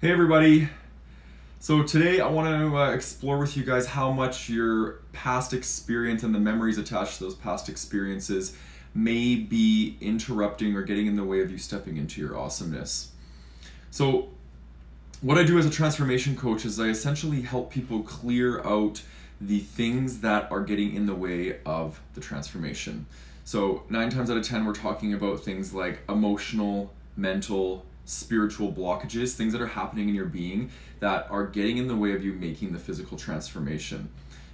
Hey everybody! So today I want to explore with you guys how much your past experience and the memories attached to those past experiences may be interrupting or getting in the way of you stepping into your awesomeness. So what I do as a transformation coach is I essentially help people clear out the things that are getting in the way of the transformation. So 9 times out of 10 we're talking about things like emotional, mental, spiritual blockages, things that are happening in your being that are getting in the way of you making the physical transformation.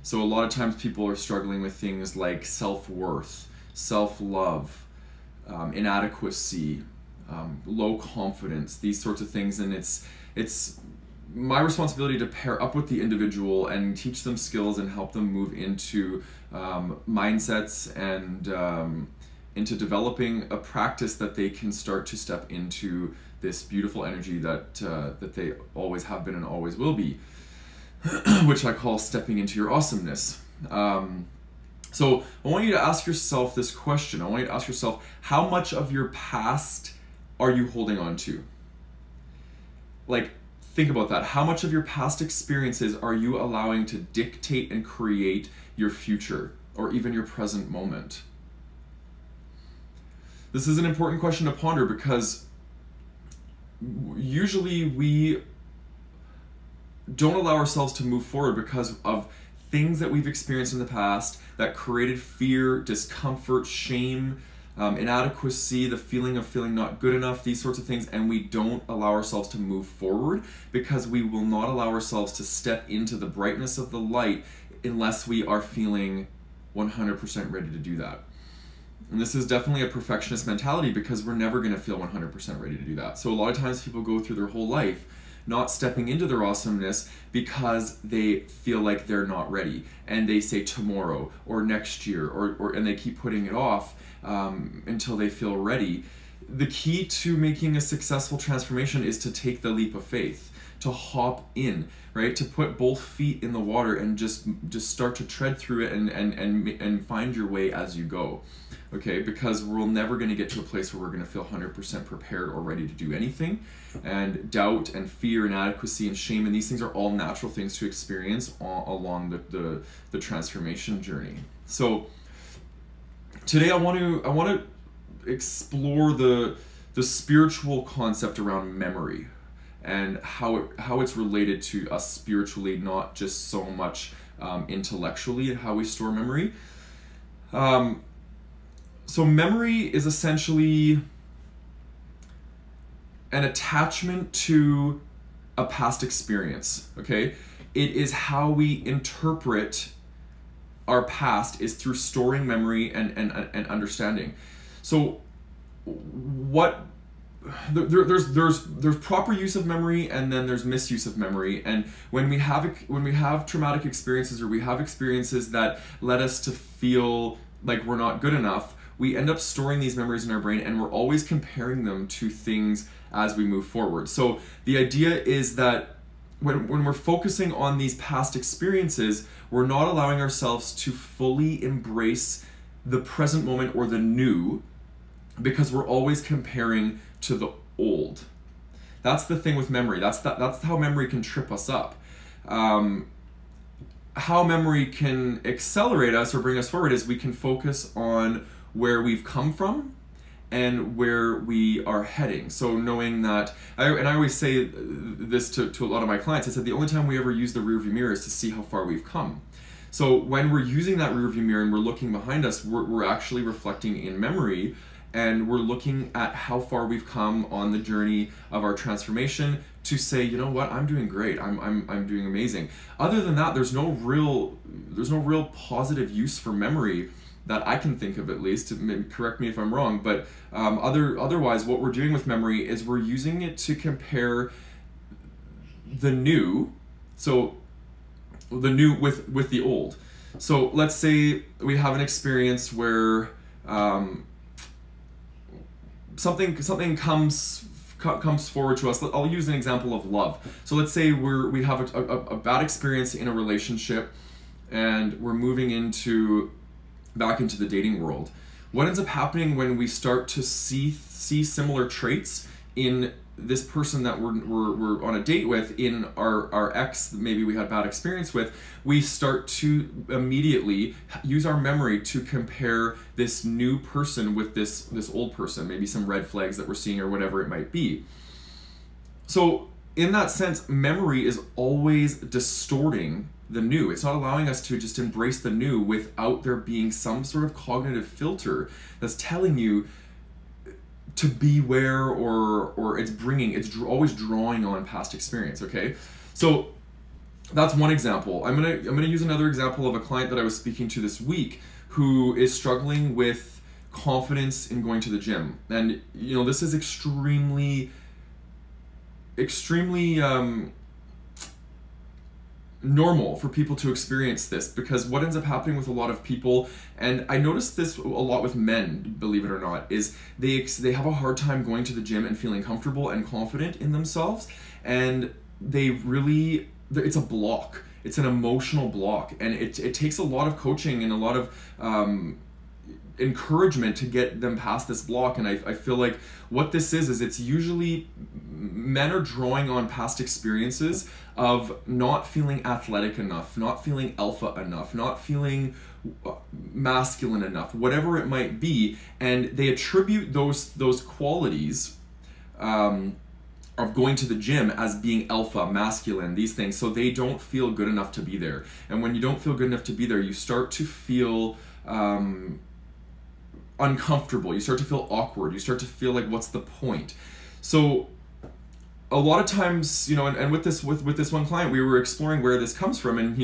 So a lot of times people are struggling with things like self-worth, self-love, inadequacy, low confidence, these sorts of things, and it's my responsibility to pair up with the individual and teach them skills and help them move into mindsets and into developing a practice that they can start to step into this beautiful energy that they always have been and always will be, which I call stepping into your awesomeness. So I want you to ask yourself this question. I want you to ask yourself, how much of your past are you holding on to? Like, think about that. How much of your past experiences are you allowing to dictate and create your future or even your present moment? This is an important question to ponder because usually we don't allow ourselves to move forward because of things that we've experienced in the past that created fear, discomfort, shame, inadequacy, the feeling of feeling not good enough, these sorts of things, and we don't allow ourselves to move forward because we will not allow ourselves to step into the brightness of the light unless we are feeling 100% ready to do that. And this is definitely a perfectionist mentality because we're never going to feel 100% ready to do that. So a lot of times people go through their whole life not stepping into their awesomeness because they feel like they're not ready. And they say tomorrow or next year and they keep putting it off until they feel ready. The key to making a successful transformation is to take the leap of faith, to hop in, right? To put both feet in the water and just start to tread through it and find your way as you go. Okay, because we're never going to get to a place where we're going to feel 100% prepared or ready to do anything. And doubt and fear, inadequacy and shame, and these things are all natural things to experience along the transformation journey. So today I want to explore the spiritual concept around memory and how it's related to us spiritually, not just so much intellectually, how we store memory. So memory is essentially an attachment to a past experience, okay? It is how we interpret our past is through storing memory and understanding. So there's proper use of memory and then there's misuse of memory. And when we have traumatic experiences or we have experiences that led us to feel like we're not good enough, we end up storing these memories in our brain and we're always comparing them to things as we move forward. So the idea is that when we're focusing on these past experiences, we're not allowing ourselves to fully embrace the present moment or the new because we're always comparing to the old. That's the thing with memory. That's how memory can trip us up. How memory can accelerate us or bring us forward is we can focus on where we've come from and where we are heading. So knowing that, and I always say this to a lot of my clients, I said the only time we ever use the rearview mirror is to see how far we've come. So when we're using that rearview mirror and we're looking behind us, we're actually reflecting in memory and we're looking at how far we've come on the journey of our transformation to say, you know what, I'm doing great, I'm doing amazing. Other than that, there's no real positive use for memory that I can think of, at least. Correct me if I'm wrong, but otherwise what we're doing with memory is we're using it to compare the new, so the new with the old. So let's say we have an experience where something comes forward to us. I'll use an example of love. So let's say we have a bad experience in a relationship and we're moving back into the dating world. What ends up happening when we start to see similar traits in this person that we're on a date with, in our ex, maybe we had bad experience with, we start to immediately use our memory to compare this new person with this old person, maybe some red flags that we're seeing or whatever it might be. So in that sense, memory is always distorting the new. It's not allowing us to just embrace the new without there being some sort of cognitive filter that's telling you to beware, or it's always drawing on past experience. Okay, so that's one example. I'm gonna use another example of a client that I was speaking to this week who is struggling with confidence in going to the gym, and this is extremely normal for people to experience this, because what ends up happening with a lot of people, and I noticed this a lot with men, believe it or not, is they have a hard time going to the gym and feeling comfortable and confident in themselves, and it's a block. It's an emotional block, and it takes a lot of coaching and a lot of encouragement to get them past this block. And I feel like what this is it's usually men are drawing on past experiences of not feeling athletic enough, not feeling alpha enough, not feeling masculine enough, whatever it might be, and they attribute those qualities of going to the gym as being alpha, masculine, these things, so they don't feel good enough to be there. And when you don't feel good enough to be there, you start to feel uncomfortable, you start to feel awkward, you start to feel like, what's the point? So a lot of times, and with this one client, we were exploring where this comes from, and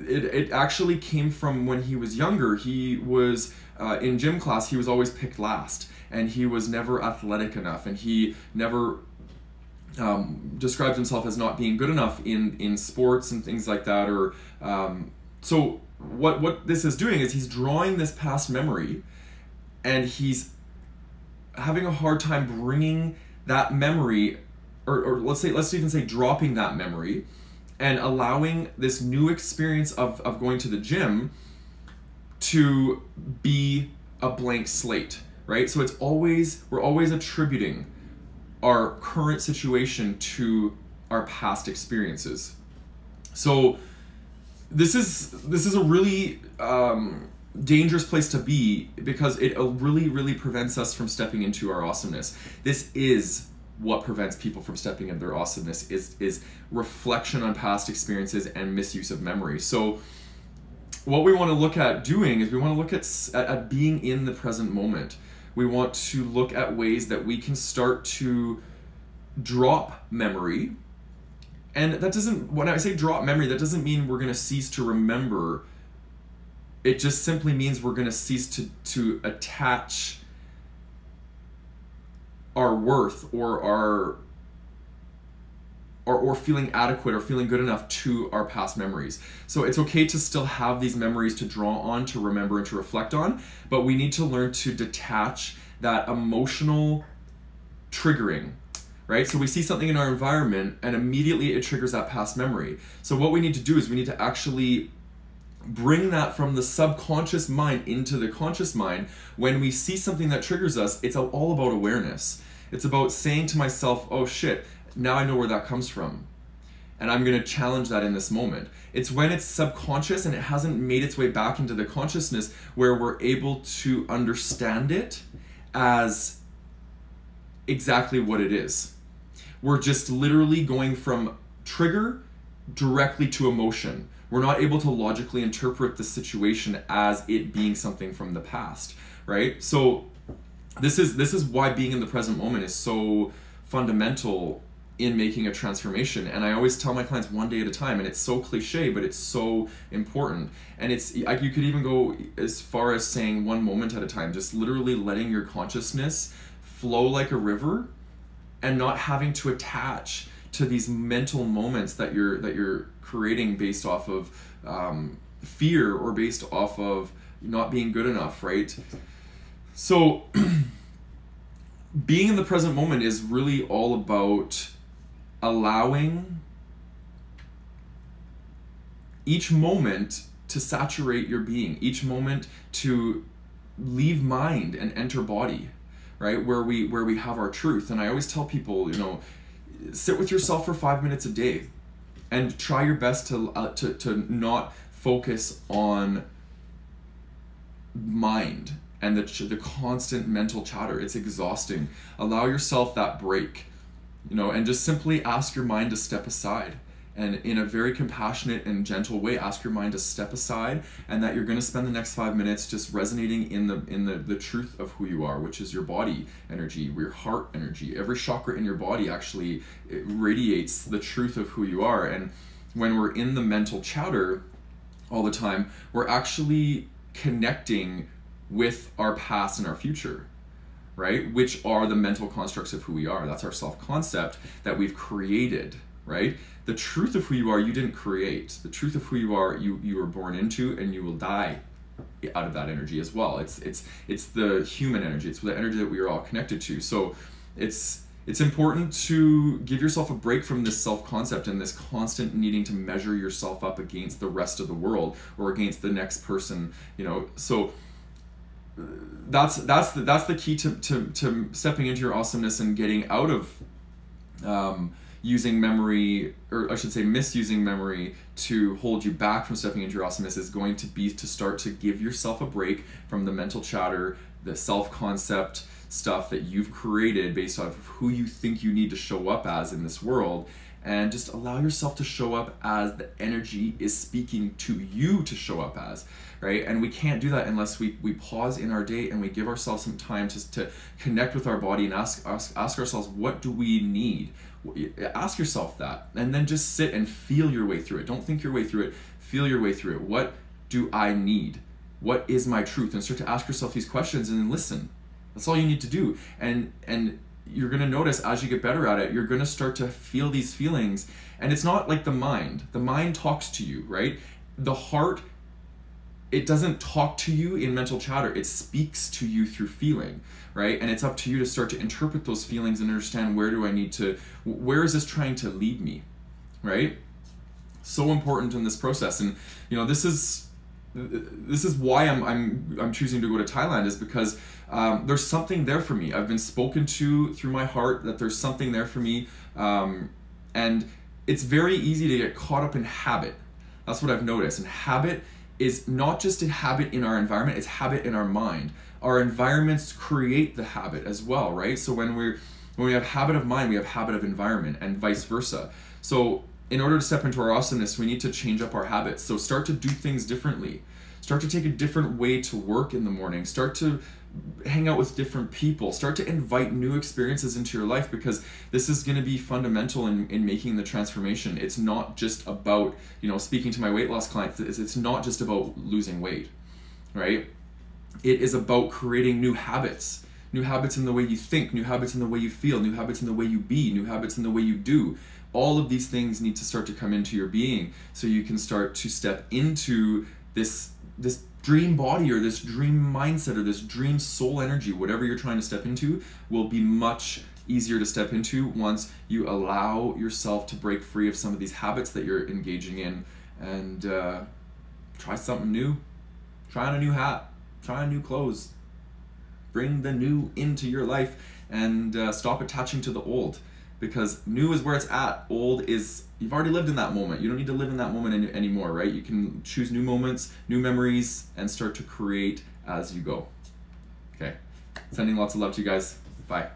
it actually came from when he was younger. He was in gym class, he was always picked last, and he was never athletic enough, and he never described himself as not being good enough in sports and things like that. Or so what this is doing is he's drawing this past memory, and he's having a hard time bringing that memory, or let's even say dropping that memory, and allowing this new experience of going to the gym to be a blank slate, right? So we're always attributing our current situation to our past experiences. So this is a really dangerous place to be, because it really prevents us from stepping into our awesomeness. This is what prevents people from stepping into their awesomeness, is reflection on past experiences and misuse of memory. So what we want to look at doing is we want to look at being in the present moment. We want to look at ways that we can start to drop memory. And that doesn't, when I say drop memory, that doesn't mean we're going to cease to remember. It just simply means we're going to cease to attach our worth or feeling adequate or feeling good enough to our past memories. So it's okay to still have these memories to draw on, to remember, and to reflect on, but we need to learn to detach that emotional triggering, right? So we see something in our environment and immediately it triggers that past memory. So what we need to do is we need to actually bring that from the subconscious mind into the conscious mind. When we see something that triggers us, it's all about awareness. It's about saying to myself, oh shit, now I know where that comes from, and I'm going to challenge that in this moment. It's when it's subconscious and it hasn't made its way back into the consciousness where we're able to understand it as exactly what it is. We're just literally going from trigger directly to emotion. We're not able to logically interpret the situation as it being something from the past, right? So this is why being in the present moment is so fundamental in making a transformation. And I always tell my clients, one day at a time, and it's so cliche, but it's so important. And it's like, you could even go as far as saying one moment at a time, just literally letting your consciousness flow like a river and not having to attach to these mental moments that you're creating based off of fear or based off of not being good enough, right? So being in the present moment is really all about allowing each moment to saturate your being, each moment to leave mind and enter body, right? Where we have our truth. And I always tell people, you know, sit with yourself for 5 minutes a day and try your best to not focus on mind and the constant mental chatter. It's exhausting. Allow yourself that break, you know, and just simply ask your mind to step aside. And in a very compassionate and gentle way, ask your mind to step aside, and that you're going to spend the next 5 minutes just resonating in the truth of who you are, which is your body energy, your heart energy. Every chakra in your body actually radiates the truth of who you are. And when we're in the mental chatter all the time, we're actually connecting with our past and our future, right? Which are the mental constructs of who we are. That's our self-concept that we've created, right? The truth of who you are, you didn't create. The truth of who you are, you were born into, and you will die out of that energy as well. It's the human energy. It's the energy that we are all connected to. So it's important to give yourself a break from this self-concept and this constant needing to measure yourself up against the rest of the world or against the next person, you know. So that's the key to stepping into your awesomeness and getting out of using memory, or I should say misusing memory to hold you back from stepping into your awesomeness, is going to be to start to give yourself a break from the mental chatter, the self-concept stuff that you've created based off of who you think you need to show up as in this world, and just allow yourself to show up as the energy is speaking to you to show up as, right? And we can't do that unless we pause in our day and we give ourselves some time to connect with our body and ask ourselves, what do we need? Ask yourself that, and then just sit and feel your way through it. Don't think your way through it, feel your way through it. What do I need? What is my truth? And start to ask yourself these questions and then listen. That's all you need to do. And you're gonna notice as you get better at it, you're gonna start to feel these feelings. And it's not like the mind. The mind talks to you, right? The heart, it doesn't talk to you in mental chatter. It speaks to you through feeling, right? And it's up to you to start to interpret those feelings and understand, where is this trying to lead me, right? So important in this process. And you know, this is why I'm choosing to go to Thailand, is because there's something there for me. I've been spoken to through my heart that there's something there for me, and it's very easy to get caught up in habit. That's what I've noticed. And habit is not just a habit in our environment, it's habit in our mind. Our environments create the habit as well, right? So when we have habit of mind, we have habit of environment, and vice versa. So in order to step into our awesomeness, we need to change up our habits. So start to do things differently. Start to take a different way to work in the morning. Start to hang out with different people. Start to invite new experiences into your life, because this is going to be fundamental in making the transformation. It's not just about, you know, speaking to my weight loss clients, it's not just about losing weight, right? It is about creating new habits in the way you think, new habits in the way you feel, new habits in the way you be, new habits in the way you do. All of these things need to start to come into your being so you can start to step into this dream body, or this dream mindset, or this dream soul energy. Whatever you're trying to step into will be much easier to step into once you allow yourself to break free of some of these habits that you're engaging in, and try something new. Try on a new hat, try on new clothes, bring the new into your life, and stop attaching to the old. Because new is where it's at. Old is, you've already lived in that moment. You don't need to live in that moment anymore, right? You can choose new moments, new memories, and start to create as you go. Okay. Sending lots of love to you guys. Bye.